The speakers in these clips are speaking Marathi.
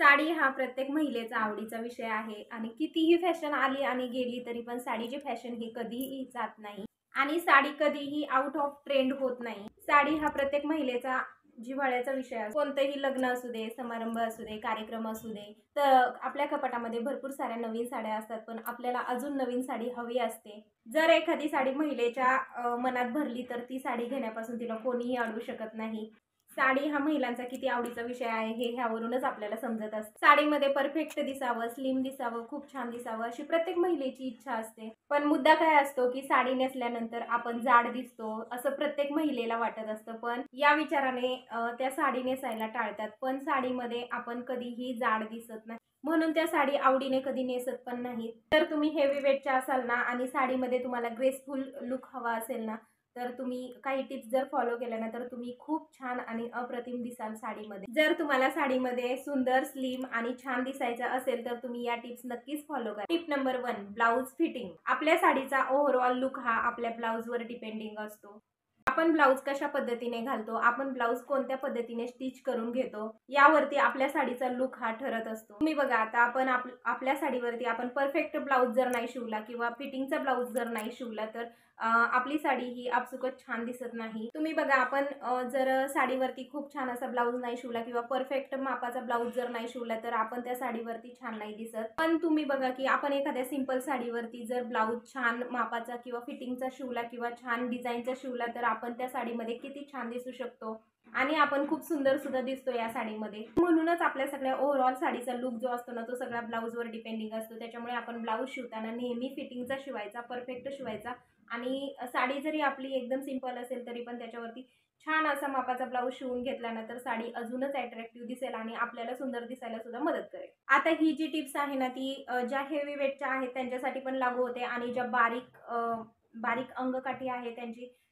साडी हा प्रत्येक महिलेचा आवडीचा विषय आहे आणि कितीही फॅशन आली आणि गेली तरी पण साडीची फॅशन ही कधीही जात नाही आणि साडी कधीही आउट ऑफ ट्रेंड होत नाही। साडी हा प्रत्येक महिलेचा जिव्हाळ्याचा विषय असतो। कोणतेही लग्न असू दे, समारंभ असू दे, कार्यक्रम असू दे, तर आपल्या कपाटामध्ये भरपूर साऱ्या नवीन साड्या असतात, पण आपल्याला अजून नवीन साडी हवी असते। जर एखादी साडी महिलेच्या मनात भरली तर ती साडी घेण्यापासून तिला कोणीही अडवू शकत नाही। साडी हा महिलांचा किती आवडीचा विषय आहे हे ह्यावरूनच आपल्याला समजत असतं। साडीमध्ये परफेक्ट दिसावं, स्लिम दिसावं, खूप छान दिसावं अशी प्रत्येक महिलेची इच्छा असते। पण मुद्दा काय असतो की साडी नेसल्यानंतर आपण जाड दिसतो असं प्रत्येक महिलेला वाटत असतं, पण या विचाराने त्या साडी नेसायला टाळतात। पण साडीमध्ये आपण कधीही जाड दिसत नाही, म्हणून त्या साडी आवडीने कधी नेसत पण नाही। तर तुम्ही हेवी वेटच्या असाल ना आणि साडीमध्ये तुम्हाला ग्रेसफुल लुक हवा असेल ना, तर तुम्ही काही टिप्स जर फॉलो केल्या ना तर तुम्ही खूप छान आणि अप्रतिम दिसाल साडीमध्ये। जर तुम्हाला साडीमध्ये सुंदर, स्लिम आणि छान दिसायचं असेल तर तुम्ही या टिप्स नक्कीच फॉलो करा। Tip number 1, blouse fitting. आपल्या साडीचा ओव्हरऑल लुक हा आपल्या ब्लाउजवर डिपेंडिंग असतो। आपण ब्लाउज कशा पद्धतीने घालतो, आपण ब्लाउज कोणत्या पद्धतीने स्टिच करून घेतो, यावरती आपल्या साडीचा लुक हा ठरत असतो। तुम्ही बघा, आता आपण आपल्या साडीवरती आपण परफेक्ट ब्लाउज जर नाही शिवला किंवा फिटिंगचा ब्लाउज जर नाही शिवला तर आपली साडी ही आपसुकच छान दिसत नाही। तुम्ही बघा, आपण जर साडीवरती खूप छान असा ब्लाउज नाही शिवला किंवा परफेक्ट मापाचा ब्लाउज जर नाही शिवला तर आपण त्या साडीवरती छान नाही दिसत। पण तुम्ही बघा की आपण एखाद्या सिंपल साडीवरती जर ब्लाउज छान मापाचा किंवा फिटिंगचा शिवला किंवा छान डिझाईनचा शिवला तर आपण त्या साडीमध्ये किती छान दिसू शकतो आणि आपण खूप सुंदर सुद्धा दिसतो या साडीमध्ये। म्हणूनच आपल्या सगळ्या ओव्हरऑल साडीचा लुक जो असतो ना तो सगळा ब्लाउजवर डिपेंडिंग असतो। त्याच्यामुळे आपण ब्लाउज शिवताना नेहमी फिटिंगचा शिवायचा, परफेक्ट शिवायचा आणि साडी जरी आपली एकदम सिंपल असेल तरी पण त्याच्यावरती छान असा मापाचा ब्लाउज शिवून घेतला ना तर साडी अजूनच अट्रॅक्टिव्ह दिसेल आणि आपल्याला सुंदर दिसायला सुद्धा मदत करेल। आता ही जी टिप्स आहे ना ती ज्या हेवी वेटच्या आहेत त्यांच्यासाठी पण लागू होते आणि ज्या बारीक अंगकाठी आहे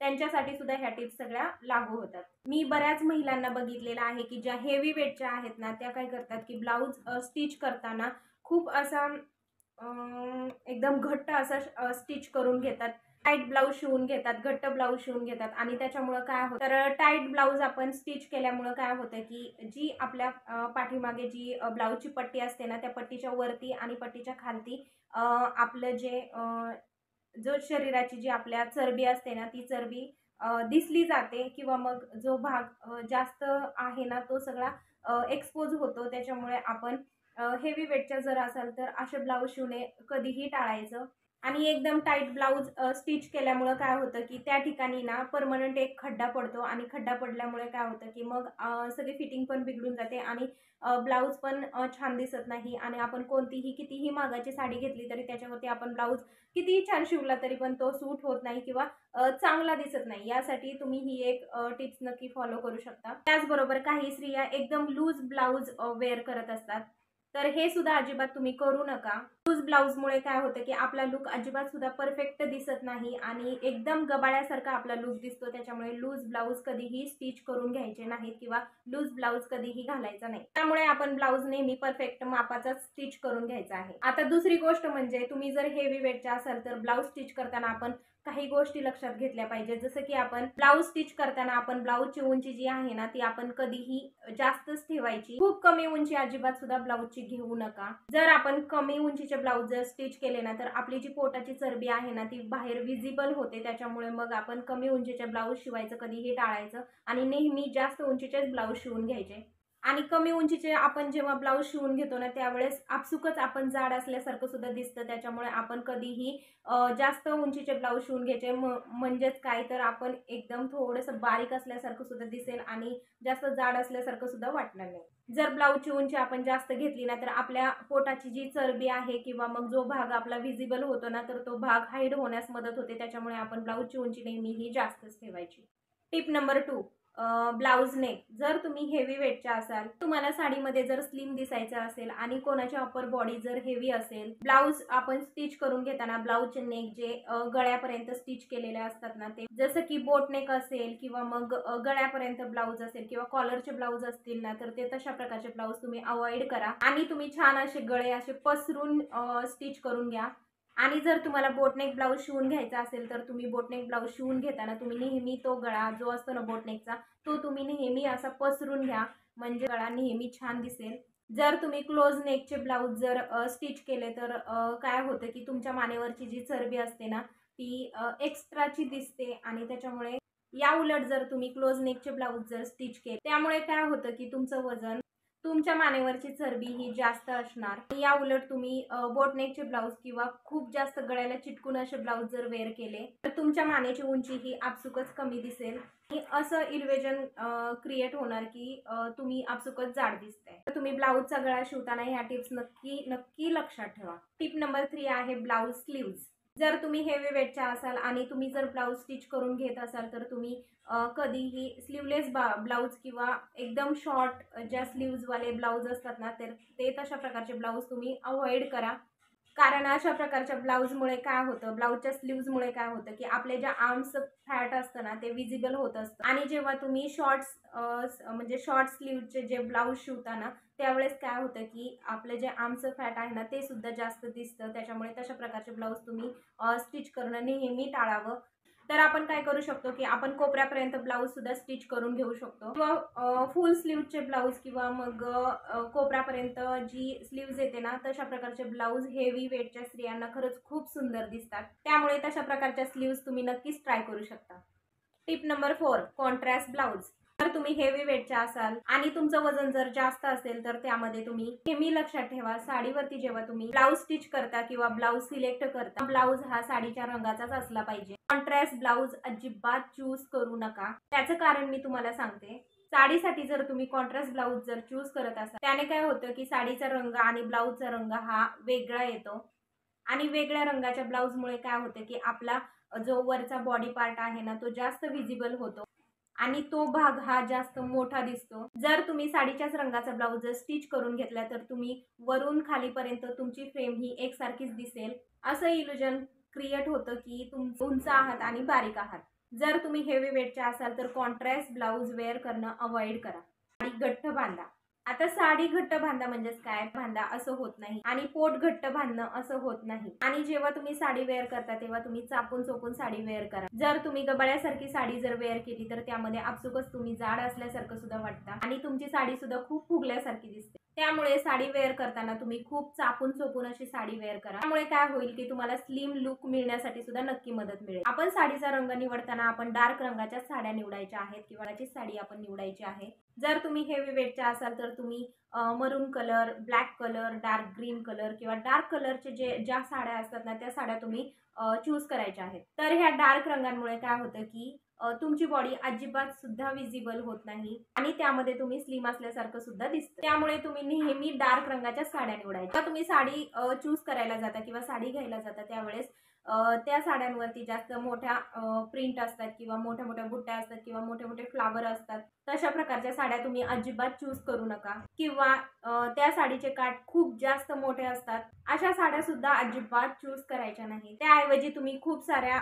त्यांच्यासाठी सुद्धा ह्या टिप्स सगळ्या लागू होतात। मी बऱ्याच महिलांना बघितलेलं आहे की ज्या हेवी वेटच्या आहेत ना त्या काय करतात की ब्लाउज स्टिच करताना खूप असा एकदम घट्ट असा स्टिच करून घेतात, टाईट ब्लाउज शिवून घेतात, घट्ट ब्लाउज शिवून घेतात आणि त्याच्यामुळे काय होतं तर टाईट ब्लाउज आपण स्टिच केल्यामुळे काय होतं की जी आपल्या पाठीमागे जी ब्लाउजची पट्टी असते ना त्या पट्टीच्या वरती आणि पट्टीच्या खालती आपलं जो शरीराची जी आपल्या चरबी असते ना ती चरबी दिसली जाते किंवा मग जो भाग जास्त आहे ना तो सगळा एक्सपोज होतो। त्याच्यामुळे आपण हेवी वेटच्या जर असाल तर असे ब्लाउज शिवणे कधीही टाळायचं आणि एकदम टाईट ब्लाउज स्टिच केल्यामुळे काय होतं की त्या ठिकाणी ना परमनंट एक खड्डा पडतो आणि खड्डा पडल्यामुळे काय होतं की मग सगळी फिटिंग पण बिघडून जाते आणि ब्लाउज पण छान दिसत नाही आणि आपण कोणतीही कितीही महागाची साडी घेतली तरी त्याच्यावरती आपण ब्लाउज कितीही छान शिवला तरी पण तो सूट होत नाही किंवा चांगला दिसत नाही। यासाठी तुम्ही ही एक टिप्स नक्की फॉलो करू शकता। त्याचबरोबर काही स्त्रिया एकदम लूज ब्लाउज वेअर करत असतात, तर हे सुद्धा अजिबात तुम्ही करू नका। लूज ब्लाउजमुळे काय होतं की आपला लुक अजिबात सुद्धा परफेक्ट दिसत नाही आणि एकदम गबाळ्यासारखा आपला लुक दिसतो। त्याच्यामुळे लूज ब्लाउज कधीही स्टिच करून घ्यायचे नाहीत किंवा लूज ब्लाउज कधीही घालायचा नाही। त्यामुळे आपण ब्लाउज नेहमी परफेक्ट मापाचा स्टिच करून घ्यायचा आहे। आता दुसरी गोष्ट म्हणजे तुम्ही जर हेवी वेटच्या असाल तर ब्लाउज स्टिच करताना आपण काही गोष्टी लक्षात घेतल्या पाहिजे, जसं की आपण ब्लाउज स्टिच करताना आपण ब्लाउजची उंची जी आहे ना ती आपण कधीही जास्तच ठेवायची। खूप कमी उंची अजिबात सुद्धा ब्लाउजची घेऊ नका। जर आपण कमी उंचीचे ब्लाउज जर स्टिच केले ना तर आपली जी पोटाची चरबी आहे ना ती बाहेर विजिबल होते। त्याच्यामुळे मग आपण कमी उंचीचे ब्लाउज शिवायचं कधीही टाळायचं आणि नेहमी जास्त उंचीचेच ब्लाउज शिवून घ्यायचे। आणि कमी उंचीचे आपण जेव्हा ब्लाउज शिवून घेतो ना त्यावेळेस आपसुकच आपण जाड असल्यासारखं सुद्धा दिसतं। त्याच्यामुळे आपण कधीही जास्त उंचीचे ब्लाउज शिवून घ्यायचे, म्हणजेच काय तर आपण एकदम थोडंसं बारीक असल्यासारखं सुद्धा दिसेल आणि जास्त जाड असल्यासारखं सुद्धा वाटणार नाही। जर ब्लाउजची उंची आपण जास्त घेतली ना तर आपल्या पोटाची जी चरबी आहे किंवा मग जो भाग आपला व्हिजिबल होतो ना तर तो भाग हाईड होण्यास मदत होते। त्याच्यामुळे आपण ब्लाउजची उंची नेहमीही जास्तच ठेवायची। Tip number 2, blouse neck. जर तुम्ही हेवी वेटच्या असाल, तुम्हाला साडीमध्ये जर स्लिम दिसायचं असेल आणि कोणाची अपर बॉडी जर हेवी असेल, ब्लाउज आपण स्टिच करून घेताना ब्लाउजचे नेक जे गळ्यापर्यंत स्टिच केलेले असतात ना ते, जसं की बोट नेक असेल किंवा मग गळ्यापर्यंत ब्लाउज असेल किंवा कॉलरचे ब्लाउज असतील ना तर ते तशा प्रकारचे ब्लाउज तुम्ही अवॉइड करा आणि तुम्ही छान असे गळे असे पसरून स्टिच करून घ्या। आणि जर तुम्हाला बोटनेक ब्लाउज शिवून घ्यायचा असेल तर तुम्ही बोटनेक ब्लाउज शिवून घेताना तुम्ही नेहमी तो गळा जो असतो ना बोटनेकचा तो तुम्ही नेहमी असा पसरून घ्या, म्हणजे गळा नेहमी छान दिसेल जर तुम्ही क्लोज नेकचे ब्लाऊज जर स्टिच केले तर काय होतं की तुमच्या मानेवरची जी चरबी असते ना ती एक्स्ट्राची दिसते आणि त्याच्यामुळे या उलट जर तुम्ही क्लोज नेकचे ब्लाऊज जर स्टिच केले त्यामुळे काय होतं की तुमचं वजन तुमच्या मानेवरची चरबी ही जास्त असणार। या उलट तुम्ही बोटनेकचे ब्लाऊज किंवा खूप जास्त गळ्याला चिटकून असे ब्लाऊज जर वेअर केले तर तुमच्या मानेची उंची ही आपसुकच कमी दिसेल आणि असं इल्युजन क्रिएट होणार की तुम्ही आपसुकच जाड दिसताय। तर तुम्ही ब्लाऊजचा गळा शिवताना ह्या टिप्स नक्की लक्षात ठेवा। टिप नंबर 3 आहे ब्लाऊज स्लीव्ज। जर तुम्ही हेवी वेटच्या असाल आणि तुम्ही जर ब्लाऊज स्टिच करून घेत असाल तर तुम्ही कधीही स्लीवलेस ब्लाऊज किंवा एकदम शॉर्ट ज्या स्लीव्जवाले ब्लाऊज असतात ना तर ते तशा प्रकारचे ब्लाऊज तुम्ही अवॉइड करा। कारण अशा प्रकारच्या ब्लाऊजमुळे काय होतं, ब्लाऊजच्या स्लीव्जमुळे काय होतं की आपले ज्या आर्म्स फॅट असतं ना ते विजिबल होत असतं आणि जेव्हा तुम्ही म्हणजे शॉर्ट स्लीवचे जे ब्लाऊज शिवताना त्यावेळेस काय होतं की आपले जे आर्मचं फॅट आहे ना ते सुद्धा जास्त दिसतं। त्याच्यामुळे तशा प्रकारचे ब्लाऊज तुम्ही स्टिच करणं नेहमी टाळावं। तर आपण काय करू शकतो की आपण कोपऱ्यापर्यंत ब्लाऊज सुद्धा स्टिच करून घेऊ शकतो किंवा फुल स्लीवचे ब्लाऊज किंवा मग कोपऱ्यापर्यंत जी स्लीव्ज येते ना तशा प्रकारचे ब्लाऊज हेवी वेटच्या स्त्रियांना खरंच खूप सुंदर दिसतात। त्यामुळे तशा प्रकारच्या स्लीव्ज तुम्ही नक्कीच ट्राय करू शकता। Tip number 4 contrast blouse. जर तुम्ही हेवी वेटच्या असाल आणि तुमचं वजन जर जास्त असेल तर त्यामध्ये तुम्ही नेहमी लक्षात ठेवा साडीवरती जेव्हा तुम्ही ब्लाऊज स्टिच करता किंवा ब्लाऊज सिलेक्ट करता ब्लाऊज हा साडीच्या रंगाचाच असला पाहिजे। कॉन्ट्रास्ट ब्लाऊज अजिबात चूज करू नका। त्याचं कारण मी तुम्हाला सांगते। साडीसाठी जर तुम्ही कॉन्ट्रास्ट ब्लाऊज जर चूज करत असाल त्याने काय होतं की साडीचा रंग आणि ब्लाऊजचा रंग हा वेगळा येतो आणि वेगळ्या रंगाच्या ब्लाऊजमुळे काय होतं की आपला जो वरचा बॉडी पार्ट आहे ना तो जास्त विजिबल होतो आणि तो भाग हा जास्त मोठा दिसतो। जर तुम्ही साडीच्याच रंगाचा ब्लाऊज जर स्टिच करून घेतला तर तुम्ही वरून खालीपर्यंत तुमची फ्रेम ही एकसारखीच दिसेल। असं इल्युजन क्रिएट होतं की तुम्ही उंच आहात आणि बारीक आहात। जर तुम्ही हेवी वेटच्या असाल तर कॉन्ट्रास्ट ब्लाऊज वेअर करणं अवॉइड करा। साडी घट्ट बांधा। आता साडी घट्ट बांधा म्हणजेच काय बांधा असं होत नाही आणि पोट घट्ट बांधणं असं होत नाही आणि जेव्हा तुम्ही साडी वेअर करता तेव्हा तुम्ही चापून चोपून साडी वेअर करा। जर तुम्ही गबाळ्यासारखी साडी जर वेअर केली तर त्यामध्ये आपसुकच तुम्ही जाड असल्यासारखं सुद्धा वाटतं आणि तुमची साडी सुद्धा खूप फुगल्यासारखी दिसते। त्यामुळे साडी वेअर करताना तुम्ही खूप चापून चोपून अशी साडी वेअर करा। त्यामुळे काय होईल की तुम्हाला स्लिम लुक मिळण्यासाठी सुद्धा नक्की मदत मिळेल। आपण साडीचा रंग निवडताना आपण डार्क रंगाच्या साड्या निवडायच्या आहेत किंवा त्याची साडी आपण निवडायची आहे। जर तुम्ही हेवी वेटच्या असाल तर तुम्ही मरून colour, black colour, dark green colour किंवा डार्क कलरचे ज्या साड्या असतात ना त्या साड्या तुम्ही चूज करायच्या आहेत। तर ह्या डार्क रंगांमुळे काय होतं की तुमची बॉडी अजिबात सुद्धा विजिबल होत नाही आणि त्यामध्ये तुम्ही स्लिम असल्यासारखं सुद्धा दिसतं। त्यामुळे तुम्ही नेहमी डार्क रंगाच्या साड्या निवडायच्या। तुम्ही साडी चूज करायला जाता किंवा साडी घ्यायला जाता त्यावेळेस त्या साड्यांवरती जास्त मोठ्या प्रिंट असतात किंवा मोठ्या मोठ्या बुट्ट्या असतात किंवा मोठे मोठे फ्लावर असतात तशा प्रकारच्या साड्या तुम्ही अजिबात चूज करू नका किंवा त्या साडीचे काठ खूप जास्त मोठे असतात अशा साड्या सुद्धा अजिबात चूज करायच्या नाही। त्याऐवजी तुम्ही खूप साऱ्या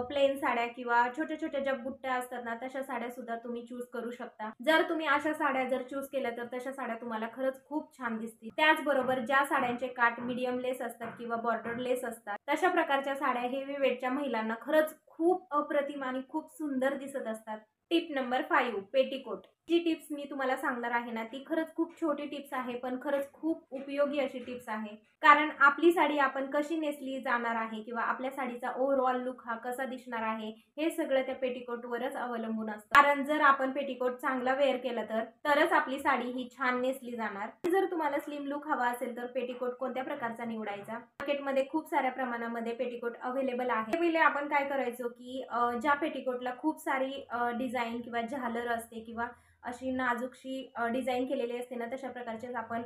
प्लेन साड्या किंवा छोट्या छोट्या ज्या बुट्ट्या असतात ना तशा साड्या सुद्धा तुम्ही चूज करू शकता। जर तुम्ही अशा साड्या जर चूज केल्या तर तशा साड्या तुम्हाला खरंच खूप छान दिसतील। त्याचबरोबर ज्या साड्यांचे काठ मीडियम लेस असतात किंवा बॉर्डर लेस असतात तशा प्रकारच्या साड्या हेवी वेटच्या महिलांना खरंच खूप अप्रतिम आणि खूप सुंदर दिसत असतात। Tip number 5 petticoat. जी टिप्स मी तुम्हाला सांगणार आहे ना ती खरंच खूप छोटी टिप्स आहे पण खरंच खूप उपयोगी अशी टिप्स आहे। कारण आपली साडी आपण कशी नेसली जाणार आहे किंवा आपल्या साडीचा ओव्हरऑल लुक हा कसा दिसणार आहे हे सगळं त्या पेटीकोटवरच अवलंबून असतं। कारण जर आपण पेटीकोट चांगला वेअर केला तरच आपली साडी ही छान नेसली जाणार। जर तुम्हाला स्लिम लुक हवा असेल तर पेटीकोट कोणत्या प्रकारचा निवडायचा। मार्केटमध्ये खूप साऱ्या प्रमाणामध्ये पेटीकोट अवेलेबल आहे। पहिले आपण काय करायचो की ज्या पेटीकोटला खूप सारी डिझाईन किंवा झालर असते किंवा अशी नाजूकशी डिझाईन केलेली असते ना तशा प्रकारचे आपण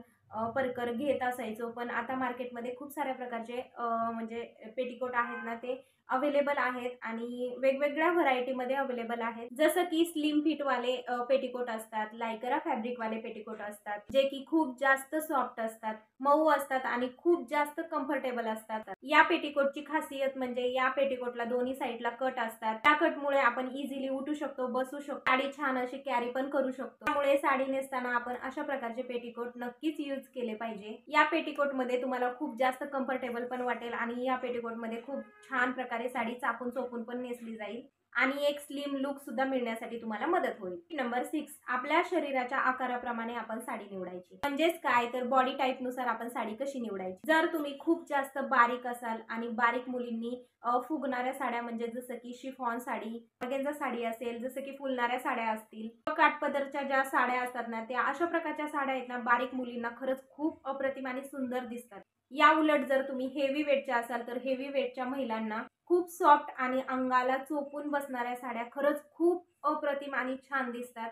परकर घेत असायचो। पण आता मार्केटमध्ये खूप साऱ्या प्रकारचे म्हणजे पेटीकोट आहेत ना ते अवेलेबल आहेत आणि वेगवेगळ्या व्हरायटीमध्ये अवेलेबल आहेत। जसं की स्लिम फिटवाले पेटीकोट असतात, लायकरा फॅब्रिकवाले पेटीकोट असतात जे की खूप जास्त सॉफ्ट असतात, मऊ असतात आणि खूप जास्त कम्फर्टेबल असतात। या पेटीकोटची खासियत म्हणजे या पेटीकोटला दोन्ही साईडला कट असतात। त्या कटमुळे आपण इझिली उठू शकतो, बसू शकतो, साडी छान अशी कॅरी पण करू शकतो। त्यामुळे साडी नेसताना आपण अशा प्रकारचे पेटीकोट नक्कीच यूज केले पाहिजे। या पेटीकोटमध्ये तुम्हाला खूप जास्त कम्फर्टेबल पण वाटेल आणि या पेटीकोटमध्ये खूप छान प्रकारे साडी चापून चोपून पण नेसली जाईल। आणि एक स्लिम लुक सुद्धा मिळण्यासाठी तुम्हाला मदत होईल. नंबर 6, आपल्या शरीराच्या आकाराप्रमाणे आपण साडी निवडायची. म्हणजेच काय तर बॉडी टाईप नुसार आपण साडी कशी निवडायची. जर तुम्ही खूप जास्त बारीक असाल आणि बारीक मुलींनी फुगणाऱ्या साड्या म्हणजे जसं की शिफॉन साडी, ऑर्गेन्झा साडी असेल, जसं की फुलणाऱ्या साड्या असतील, काठपदरच्या ज्या साड्या असतात ना, त्या अशा प्रकारच्या साड्या आहेत ना, बारीक मुलींना खरंच खूप अप्रतिम आणि सुंदर दिसतात. या उलट जर तुम्ही हेवी वेटच्या असाल तर हेवी वेटच्या महिलांना खूप सॉफ्ट आणि अंगाला चोपून बसणाऱ्या साड्या खरंच खूप अप्रतिम आणि छान दिसतात.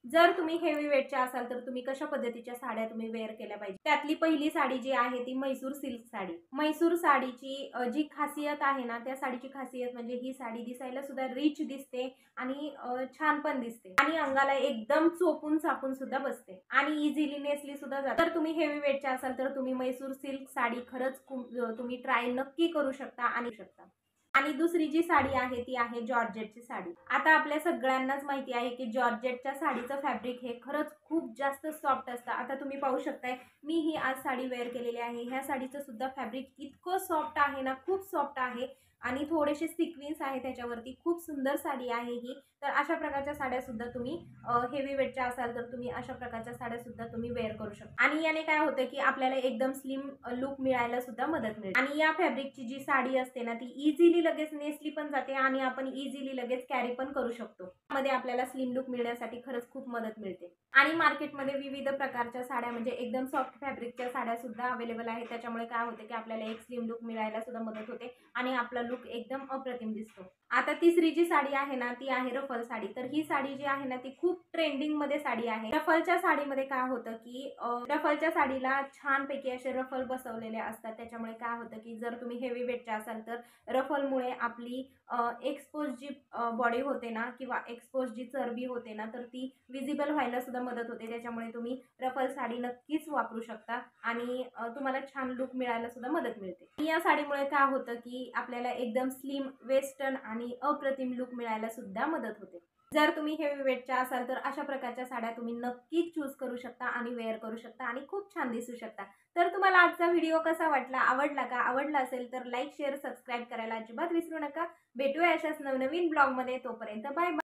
जर तुम्ही हेवी वेटच्या असाल तर तुम्ही कशा पद्धतीच्या साड्या तुम्ही वेअर केल्या पाहिजे. त्यातली पहिली साडी जी आहे ती म्हैसूर सिल्क साडी. म्हैसूर साडीची जी खासियत आहे ना, त्या साडीची खासियत म्हणजे ही साडी दिसायला सुद्धा रिच दिसते आणि छान पण दिसते आणि अंगाला एकदम चोपून चापून सुद्धा बसते आणि इझिली नेसली सुद्धा जाते. जर तुम्ही हेवी वेटच्या असाल तर तुम्ही म्हैसूर सिल्क साडी खरंच तुम्ही ट्राय नक्की करू शकता आणि आणि दुसरी जी साडी आहे ती आहे जॉर्जेटची साडी. आता आपल्या सगळ्यांनाच माहिती आहे की जॉर्जेटच्या साडीचं फॅब्रिक हे खरंच खूप जास्त सॉफ्ट असतं. आता तुम्ही पाहू शकताय मी ही आज साडी वेअर केलेली आहे. ह्या साडीचं सुद्धा फॅब्रिक इतकं सॉफ्ट आहे ना, खूप सॉफ्ट आहे आणि थोडेसे सिक्वेन्स आहे त्याच्यावरती. खूप सुंदर साडी आहे ही. तर अशा प्रकारच्या साड्या सुद्धा तुम्ही हेवी वेटच्या असाल तर तुम्ही अशा प्रकारच्या साड्या सुद्धा तुम्ही वेअर करू शकता आणि याने काय होतं की आपल्याला एकदम स्लिम लुक मिळायला सुद्धा मदत मिळते. आणि या फॅब्रिकची जी साडी असते ना, ती इझिली लगेच नेसली पण जाते आणि आपण इझिली लगेच कॅरी पण करू शकतो. त्यामध्ये आपल्याला स्लिम लुक मिळण्यासाठी खरंच खूप मदत मिळते. आणि मार्केटमध्ये विविध प्रकारच्या साड्या म्हणजे एकदम सॉफ्ट फॅब्रिकच्या साड्या सुद्धा अवेलेबल आहेत. त्याच्यामुळे काय होते की आपल्याला एक स्लिम लुक मिळायला सुद्धा मदत होते आणि आपला लुक एकदम अप्रतिम दिसतो. आता तिसरी जी साडी आहे ना, ती आहे रफल साडी. तर ही साडी जी आहे ना, ती खूप ट्रेंडिंग मध्ये साडी आहे. रफलच्या साडीमध्ये काय होतं की रफलच्या साडीला छानपैकी असे रफल बसवलेले असतात. त्याच्यामुळे काय होतं की जर तुम्ही हेवी वेटच्या असाल तर रफलमुळे आपली एक्सपोज जी बॉडी होते ना किंवा एक्सपोज जी चरबी होते ना, तर ती विजिबल व्हायला सुद्धा मदत होते. त्याच्यामुळे तुम्ही रफल साडी नक्कीच वापरू शकता आणि तुम्हाला छान लुक मिळायला सुद्धा मदत मिळते. या साडीमुळे काय होतं की आपल्याला एकदम स्लिम वेस्टर्न आणि अप्रतिम लुक मिळायला सुद्धा मदत होते. जर तुम्ही हेवी वेटच्या असाल तर अशा प्रकारच्या साड्या तुम्ही नक्कीच चूज करू शकता आणि वेअर करू शकता आणि खूप छान दिसू शकता. तर तुम्हाला आजचा व्हिडिओ कसा वाटला, आवडला का? आवडला असेल तर लाईक, शेअर, सबस्क्राईब करायला अजिबात विसरू नका. भेटूया अशाच नवनवीन ब्लॉगमध्ये. तोपर्यंत बाय बाय.